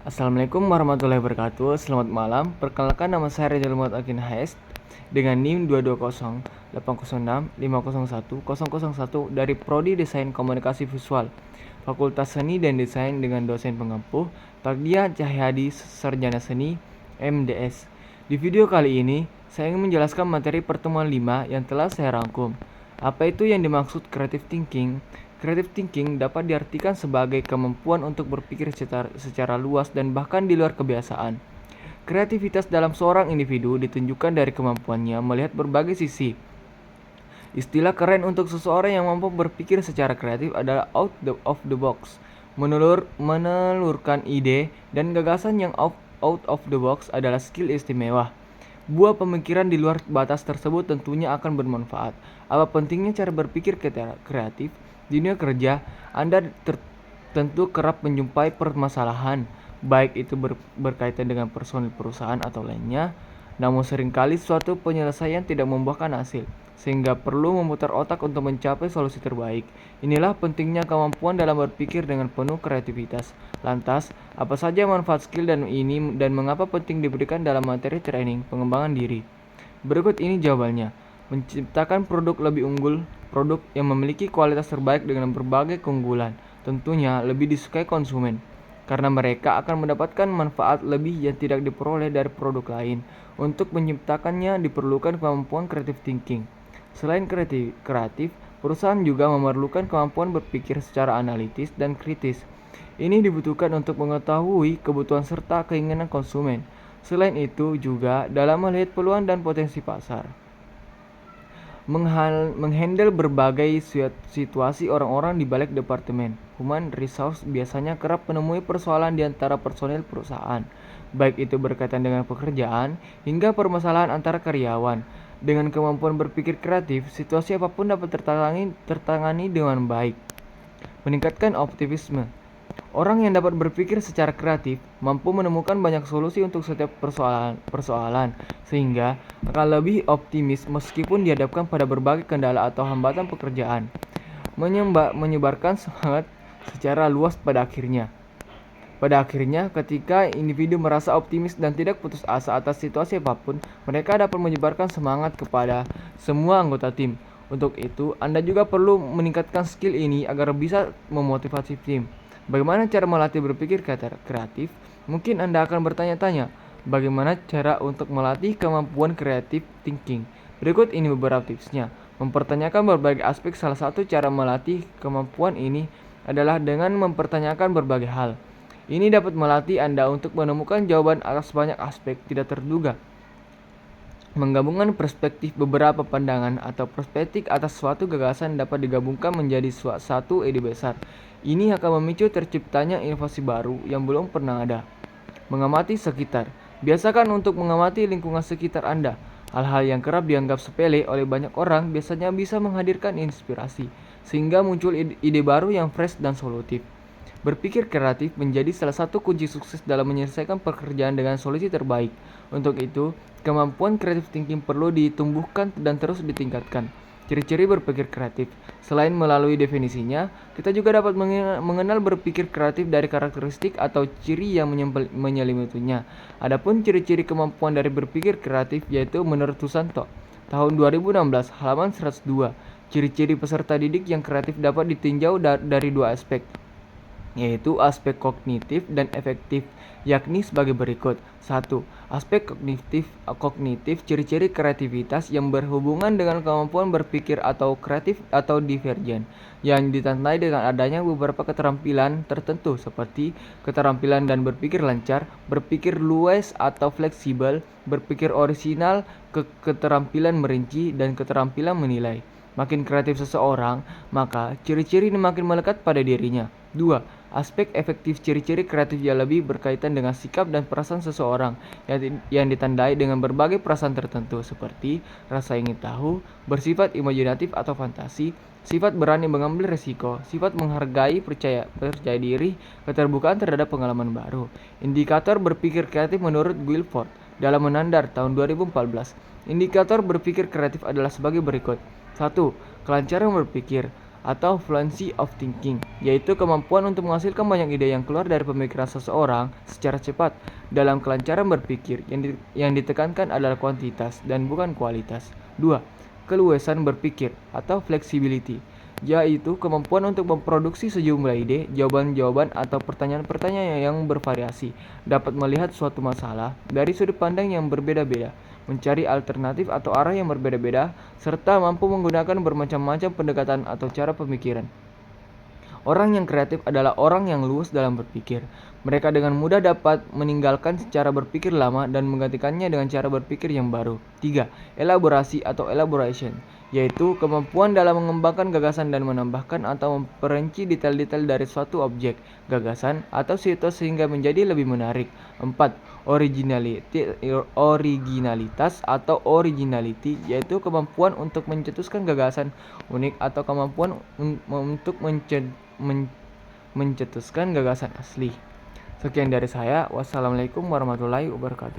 Assalamualaikum warahmatullahi wabarakatuh. Selamat malam. Perkenalkan, nama saya Rizal Muhammad Akin HS dengan NIM 2208006501001 dari Prodi Desain Komunikasi Visual, Fakultas Seni dan Desain dengan dosen pengampu Tagdia Cahyadi, Sarjana Seni MDS. Di video kali ini, saya ingin menjelaskan materi pertemuan 5 yang telah saya rangkum. Apa itu yang dimaksud creative thinking? Creative thinking dapat diartikan sebagai kemampuan untuk berpikir secara luas dan bahkan di luar kebiasaan. Kreativitas dalam seorang individu ditunjukkan dari kemampuannya melihat berbagai sisi. Istilah keren untuk seseorang yang mampu berpikir secara kreatif adalah out of the box. Menelurkan ide dan gagasan yang out of the box adalah skill istimewa. Buah pemikiran di luar batas tersebut tentunya akan bermanfaat. Apa pentingnya cara berpikir kreatif? Di dunia kerja, Anda tentu kerap menjumpai permasalahan, baik itu berkaitan dengan personil perusahaan atau lainnya. Namun seringkali suatu penyelesaian tidak membuahkan hasil, sehingga perlu memutar otak untuk mencapai solusi terbaik. Inilah pentingnya kemampuan dalam berpikir dengan penuh kreativitas. Lantas, apa saja manfaat skill dan mengapa penting diberikan dalam materi training pengembangan diri? Berikut ini jawabannya. Menciptakan produk lebih unggul, produk yang memiliki kualitas terbaik dengan berbagai keunggulan, tentunya lebih disukai konsumen, karena mereka akan mendapatkan manfaat lebih yang tidak diperoleh dari produk lain. Untuk menciptakannya diperlukan kemampuan creative thinking. Selain kreatif, perusahaan juga memerlukan kemampuan berpikir secara analitis dan kritis. Ini dibutuhkan untuk mengetahui kebutuhan serta keinginan konsumen. Selain itu juga dalam melihat peluang dan potensi pasar. Menghandle berbagai situasi orang-orang di balik departemen Human Resource biasanya kerap menemui persoalan di antara personil perusahaan, baik itu berkaitan dengan pekerjaan hingga permasalahan antara karyawan. Dengan kemampuan berpikir kreatif, situasi apapun dapat tertangani dengan baik. Meningkatkan optimisme. Orang yang dapat berpikir secara kreatif mampu menemukan banyak solusi untuk setiap persoalan, sehingga akan lebih optimis meskipun dihadapkan pada berbagai kendala atau hambatan pekerjaan. Menyebarkan semangat secara luas pada akhirnya. Pada akhirnya, ketika individu merasa optimis dan tidak putus asa atas situasi apapun, mereka dapat menyebarkan semangat kepada semua anggota tim. Untuk itu, Anda juga perlu meningkatkan skill ini agar bisa memotivasi tim. Bagaimana cara melatih berpikir kreatif? Mungkin Anda akan bertanya-tanya, bagaimana cara untuk melatih kemampuan creative thinking? Berikut ini beberapa tipsnya. Mempertanyakan berbagai aspek. Salah satu cara melatih kemampuan ini adalah dengan mempertanyakan berbagai hal. Ini dapat melatih Anda untuk menemukan jawaban atas banyak aspek tidak terduga. Menggabungkan perspektif beberapa pandangan atau perspektif atas suatu gagasan dapat digabungkan menjadi satu ide besar. Ini akan memicu terciptanya inovasi baru yang belum pernah ada. Mengamati sekitar. Biasakan untuk mengamati lingkungan sekitar Anda. Hal-hal yang kerap dianggap sepele oleh banyak orang biasanya bisa menghadirkan inspirasi, sehingga muncul ide baru yang fresh dan solutif. Berpikir kreatif menjadi salah satu kunci sukses dalam menyelesaikan pekerjaan dengan solusi terbaik. Untuk itu, kemampuan creative thinking perlu ditumbuhkan dan terus ditingkatkan. Ciri-ciri berpikir kreatif. Selain melalui definisinya, kita juga dapat mengenal berpikir kreatif dari karakteristik atau ciri yang menyelimutinya. Adapun ciri-ciri kemampuan dari berpikir kreatif yaitu menurut Susanto, tahun 2016, halaman 102. Ciri-ciri peserta didik yang kreatif dapat ditinjau dari dua aspek, yaitu aspek kognitif dan efektif, yakni sebagai berikut. 1. Aspek kognitif ciri-ciri kreativitas yang berhubungan dengan kemampuan berpikir atau kreatif atau divergen, yang ditandai dengan adanya beberapa keterampilan tertentu seperti keterampilan dan berpikir lancar, berpikir luas atau fleksibel, berpikir orisinal, keterampilan merinci, dan keterampilan menilai. Makin kreatif seseorang, maka ciri-ciri ini makin melekat pada dirinya. 2. Aspek efektif ciri-ciri kreatif yang lebih berkaitan dengan sikap dan perasaan seseorang yang ditandai dengan berbagai perasaan tertentu seperti rasa ingin tahu, bersifat imajinatif atau fantasi, sifat berani mengambil risiko, sifat menghargai, percaya diri, keterbukaan terhadap pengalaman baru. Indikator berpikir kreatif menurut Guilford dalam Menandar tahun 2014. Indikator berpikir kreatif adalah sebagai berikut. 1. Kelancaran berpikir. atau fluency of thinking, yaitu kemampuan untuk menghasilkan banyak ide yang keluar dari pemikiran seseorang secara cepat. Dalam kelancaran berpikir, yang ditekankan adalah kuantitas dan bukan kualitas. 2. Keluasan berpikir atau flexibility, yaitu kemampuan untuk memproduksi sejumlah ide, jawaban-jawaban atau pertanyaan-pertanyaan yang bervariasi, dapat melihat suatu masalah dari sudut pandang yang berbeda-beda, mencari alternatif atau arah yang berbeda-beda, serta mampu menggunakan bermacam-macam pendekatan atau cara pemikiran. Orang yang kreatif adalah orang yang luas dalam berpikir. Mereka dengan mudah dapat meninggalkan cara berpikir lama dan menggantikannya dengan cara berpikir yang baru. 3. Elaborasi atau elaboration, yaitu kemampuan dalam mengembangkan gagasan dan menambahkan atau memperinci detail-detail dari suatu objek, gagasan, atau situasi sehingga menjadi lebih menarik. 4. Originalitas atau originality, yaitu kemampuan untuk mencetuskan gagasan unik atau kemampuan untuk mencetuskan gagasan asli. Sekian dari saya. Wassalamualaikum warahmatullahi wabarakatuh.